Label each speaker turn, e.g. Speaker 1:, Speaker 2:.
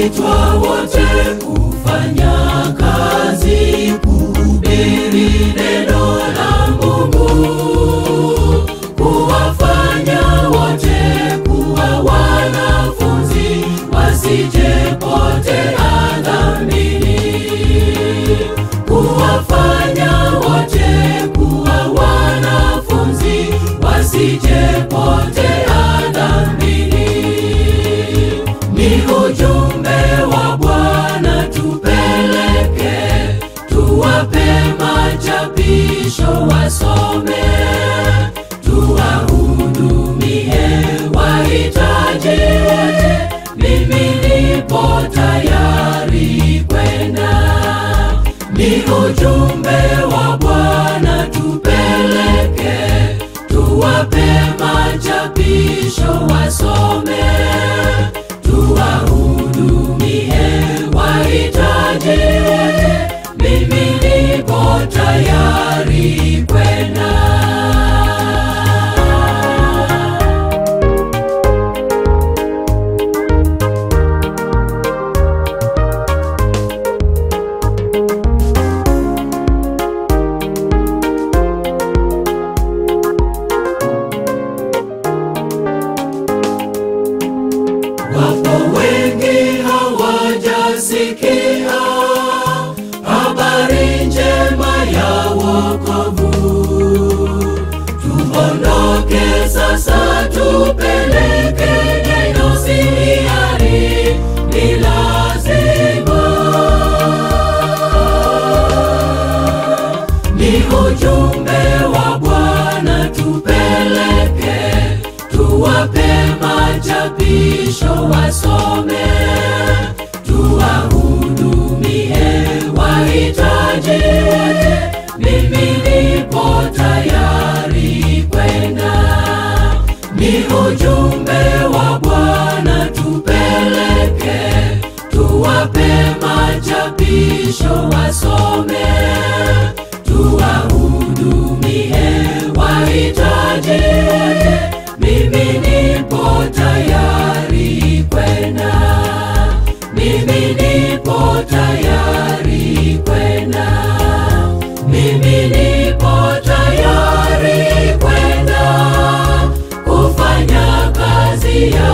Speaker 1: Twaitwa wote kufanya kazi, kuhubiri neno la Mungu, kuwafanya wote kuwa wanafunzi, wasijepotea dhambini. Kuwafanya wote kuwa wanafunzi, wasijepotea dhambini. Ni ujumbe wa Bwana tupeleke, tuwape machapisho wasome, tuwahudumie wahitaji wote. Mimi nipo tayari kwenda. Ni ujumbe wa Bwana tupeleke, tuwape machapisho wasome, tuwahudumie wahitaji wote. Mimi nipo tayari kwenda. Wapo wengi hawajasikia habari njema ya wokovu. Tuondoke sasa, tupeleke neno, si hiari, ni lazima. Ni ujumbe wa Bwana tupeleke, tuwape machapisho wasome, tuwahudumie wahitaji wote. Mimi nipo tayari kwenda. Ni ujumbe wa Bwana tupeleke, tuwape machapisho wasome, tuwahudumie wahitaji wote. Mimi nipo tayari kwenda. Mimi nipo tayari kwenda. Mimi nipo tayari kwenda kufanya kazi ya